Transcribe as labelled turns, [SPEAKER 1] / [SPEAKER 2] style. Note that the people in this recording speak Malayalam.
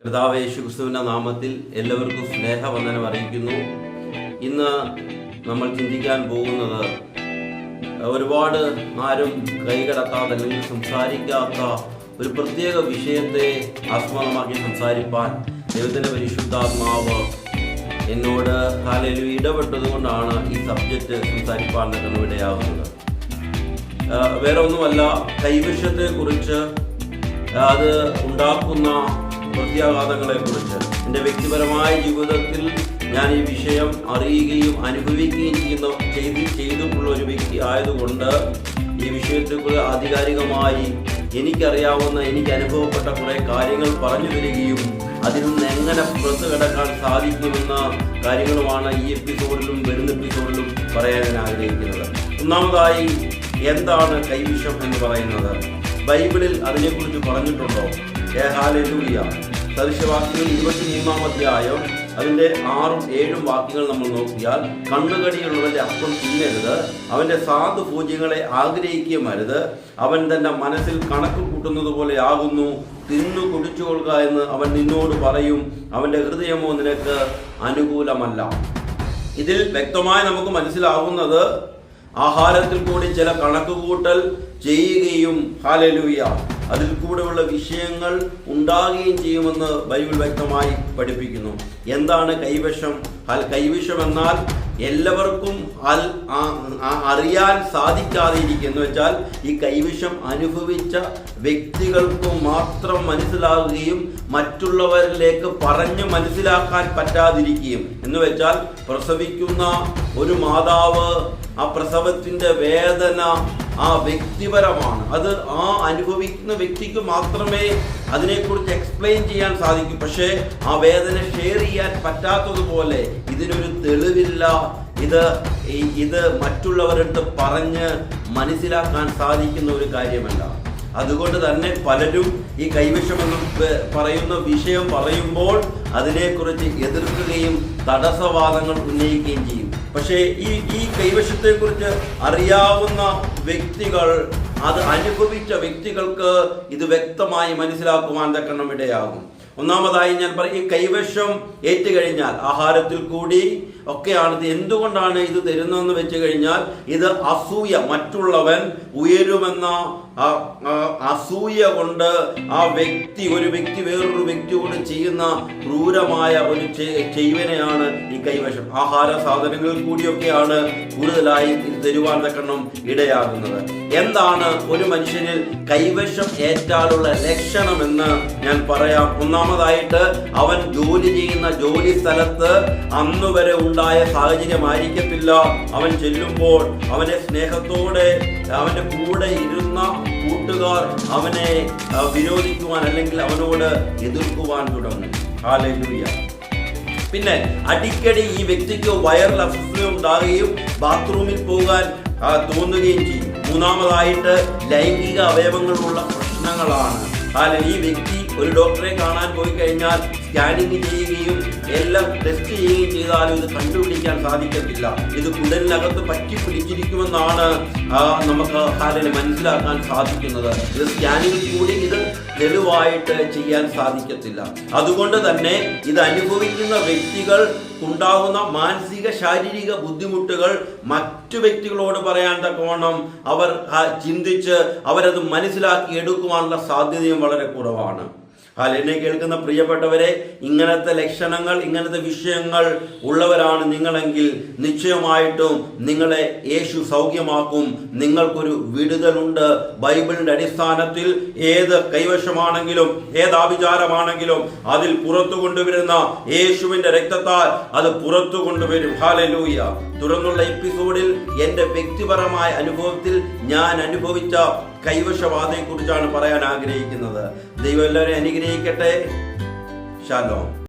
[SPEAKER 1] കർത്താവ് യേശുക്രിസ്തുവിന്റെ നാമത്തിൽ എല്ലാവർക്കും സ്നേഹവന്ദനം അറിയിക്കുന്നു. ഇന്ന് നമ്മൾ ചിന്തിക്കാൻ പോകുന്നത് ഒരുപാട് ആരും കൈകടത്താതെ അല്ലെങ്കിൽ സംസാരിക്കാത്ത ഒരു പ്രത്യേക വിഷയത്തെ ആസ്പദമാക്കി സംസാരിപ്പാൻ ദൈവത്തിന്റെ പരിശുദ്ധാത്മാവ് എന്നോട് ഹല്ലേലൂയ ഇടപെട്ടതുകൊണ്ടാണ് ഈ സബ്ജക്റ്റ് സംസാരിപ്പാൻ ഇടയാകുന്നത്. വേറെ ഒന്നുമല്ല, കൈവശത്തെ കുറിച്ച്, അത് ഉണ്ടാക്കുന്ന പ്രത്യാഘാതങ്ങളെ കുറിച്ച്. എൻ്റെ വ്യക്തിപരമായ ജീവിതത്തിൽ ഞാൻ ഈ വിഷയം അറിയുകയും അനുഭവിക്കുകയും ചെയ്തിട്ടുള്ള ഒരു വ്യക്തി ആയതുകൊണ്ട് ഈ വിഷയത്തെക്കുറിച്ച് ആധികാരികമായി എനിക്കറിയാവുന്ന, എനിക്ക് അനുഭവപ്പെട്ട കുറേ കാര്യങ്ങൾ പറഞ്ഞു തരികയും അതിൽ നിന്ന് എങ്ങനെ പുറത്തു കിടക്കാൻ സാധിക്കുമെന്ന കാര്യങ്ങളുമാണ് ഈ എപ്പിസോഡിലും വരുന്ന എപ്പിസോഡിലും പറയാൻ ഞാൻ ആഗ്രഹിക്കുന്നത്. ഒന്നാമതായി, എന്താണ് കൈവിഷം എന്ന് പറയുന്നത്? ബൈബിളിൽ അതിനെക്കുറിച്ച് പറഞ്ഞിട്ടുണ്ടോ? ഹല്ലേലൂയ. സദൃശവാക്യങ്ങൾ 23-ാം അധ്യായം അതിൻ്റെ 6-7 വാക്യങ്ങൾ നമ്മൾ നോക്കിയാൽ, കണ്ണുകടിയുള്ളവന്റെ അപ്പം തിന്നരുത്, അവന്റെ സാധു പൂജ്യങ്ങളെ ആഗ്രഹിക്കുകയുമരുത്, അവൻ തന്റെ മനസ്സിൽ കണക്ക് കൂട്ടുന്നത് പോലെ ആകുന്നു, തിന്നു കുടിച്ചു കൊള്ളുക എന്ന് അവൻ നിന്നോട് പറയും, അവന്റെ ഹൃദയമോ നിനക്ക് അനുകൂലമല്ല. ഇതിൽ വ്യക്തമായി നമുക്ക് മനസ്സിലാവുന്നത്, ആഹാരത്തിൽ കൂടി ചില കണക്കുകൂട്ടൽ ചെയ്യുകയും ഹല്ലേലൂയ അതിൽ കൂടെയുള്ള വിഷയങ്ങൾ ഉണ്ടാകുകയും ചെയ്യുമെന്ന് ബൈബിൾ വ്യക്തമായി പഠിപ്പിക്കുന്നു. എന്താണ് കൈവശം? കൈവശം എന്നാൽ എല്ലാവർക്കും അറിയാൻ സാധിക്കാതെ ഇരിക്കുന്നു വെച്ചാൽ, ഈ കൈവശം അനുഭവിച്ച വ്യക്തികൾക്ക് മാത്രം മനസ്സിലാകുകയും മറ്റുള്ളവരിലേക്ക് പറഞ്ഞ് മനസ്സിലാക്കാൻ പറ്റാതിരിക്കുകയും എന്ന് വെച്ചാൽ, പ്രസവിക്കുന്ന ഒരു മാതാവ് ആ പ്രസവത്തിന്റെ വേദന ആ വ്യക്തിപരമാണ്. അത് ആ അനുഭവിക്കുന്ന വ്യക്തിക്ക് മാത്രമേ അതിനെക്കുറിച്ച് എക്സ്പ്ലെയിൻ ചെയ്യാൻ സാധിക്കൂ. പക്ഷേ ആ വേദന ഷെയർ ചെയ്യാൻ പറ്റാത്തതുപോലെ ഇതിനൊരു തെളിവില്ല. ഇത് മറ്റുള്ളവരുടെ പറഞ്ഞ് മനസ്സിലാക്കാൻ സാധിക്കുന്ന ഒരു കാര്യമല്ല. അതുകൊണ്ട് തന്നെ പലരും ഈ കൈവശമെന്ന് പറയുന്ന വിഷയം പറയുമ്പോൾ അതിനെക്കുറിച്ച് എതിർക്കുകയും തടസ്സവാദങ്ങൾ ഉന്നയിക്കുകയും ചെയ്യും. പക്ഷേ ഈ കൈവശത്തെക്കുറിച്ച് അറിയാവുന്ന വ്യക്തികൾ, അത് അനുഭവിച്ച വ്യക്തികൾക്ക് ഇത് വ്യക്തമായി മനസ്സിലാക്കുവാൻ തക്കണ്ണം ഇടയാകും. ഒന്നാമതായി ഞാൻ പറയും, ഈ കൈവശം ഏറ്റുകഴിഞ്ഞാൽ ആഹാരത്തിൽ കൂടി ഒക്കെയാണ്. എന്തുകൊണ്ടാണ് ഇത് തരുന്നതെന്ന് വെച്ച് കഴിഞ്ഞാൽ, ഇത് അസൂയ, മറ്റുള്ളവൻ ഉയരുമെന്ന അസൂയ കൊണ്ട് ഒരു വ്യക്തി വേറൊരു വ്യക്തിയോട് ചെയ്യുന്ന ക്രൂരമായ ഒരു ചെയ്വനെയാണ് ഈ കൈവശം. ആഹാര സാധനങ്ങളിൽ കൂടിയൊക്കെയാണ് കൂടുതലായി ഇത് തരുവാൻ തക്കണ്ണം ഇടയാകുന്നത്. എന്താണ് ഒരു മനുഷ്യനിൽ കൈവശം ഏറ്റാലുള്ള ലക്ഷണമെന്ന് ഞാൻ പറയാം. ഒന്നാമതായിട്ട്, അവൻ ജോലി ചെയ്യുന്ന ജോലി സ്ഥലത്ത് അന്നുവരെ ഉണ്ടായ സാഹചര്യമായിരിക്കത്തില്ല. അവൻ ചെല്ലുമ്പോൾ അവനെ സ്നേഹത്തോടെ അവന്റെ കൂടെ ഇരുന്ന കൂട്ടുകാർ അവനെ വിരോധിക്കുവാൻ അല്ലെങ്കിൽ അവനോട് എതിർക്കുവാൻ തുടങ്ങും. ഹല്ലേലൂയ. പിന്നെ അടിക്കടി ഈ വ്യക്തിക്ക് വയറിൽ അസ്വസ്ഥത ഉണ്ടാകുകയും ബാത്റൂമിൽ പോകാൻ തോന്നുകയും ചെയ്യും. മൂന്നാമതായിട്ട്, ലൈംഗിക അവയവങ്ങളുള്ള പ്രശ്നങ്ങളാണ്. ഈ വ്യക്തി ഒരു ഡോക്ടറെ കാണാൻ പോയി കഴിഞ്ഞാൽ സ്കാനിങ് ചെയ്യുകയും എല്ലാം ടെസ്റ്റ് ചെയ്യുകയും ചെയ്താലും ഇത് കണ്ടുപിടിക്കാൻ സാധിക്കത്തില്ല. ഇത് കുടലിനകത്ത് പറ്റി പിടിച്ചിരിക്കുമെന്നാണ് നമുക്ക് മനസ്സിലാക്കാൻ സാധിക്കുന്നത്. ഇത് സ്കാനിങ്ങിൽ കൂടി ഇത് തെളിവായിട്ട് ചെയ്യാൻ സാധിക്കത്തില്ല. അതുകൊണ്ട് തന്നെ ഇത് അനുഭവിക്കുന്ന വ്യക്തികൾ ഉണ്ടാകുന്ന മാനസിക ശാരീരിക ബുദ്ധിമുട്ടുകൾ മറ്റു വ്യക്തികളോട് പറയാൻ തക്കവണ്ണം അവർ ചിന്തിച്ച് അവരത് മനസ്സിലാക്കി എടുക്കുവാനുള്ള സാധ്യതയും വളരെ കുറവാണ്. എന്നെ കേൾക്കുന്ന പ്രിയപ്പെട്ടവരെ, ഇങ്ങനത്തെ ലക്ഷണങ്ങൾ, ഇങ്ങനത്തെ വിഷയങ്ങൾ ഉള്ളവരാണ് നിങ്ങളെങ്കിൽ നിശ്ചയമായിട്ടും നിങ്ങളെ യേശു സൗഖ്യമാക്കും. നിങ്ങൾക്കൊരു വിടുതലുണ്ട്. ബൈബിളിന്റെ അടിസ്ഥാനത്തിൽ ഏത് കൈവശമാണെങ്കിലും ഏത് ആഭിചാരമാണെങ്കിലും അതിൽ പുറത്തു കൊണ്ടുവരുന്ന യേശുവിന്റെ രക്തത്താൽ അത് പുറത്തു കൊണ്ടുവരും. ഹല്ലേലൂയ. തുടർന്നുള്ള എപ്പിസോഡിൽ എൻ്റെ വ്യക്തിപരമായ അനുഭവത്തിൽ ഞാൻ അനുഭവിച്ച കൈവശവാദത്തെക്കുറിച്ചാണ് പറയാൻ ആഗ്രഹിക്കുന്നത്. ദൈവം എല്ലാവരെയും അനുഗ്രഹിക്കട്ടെ. ശാലോം.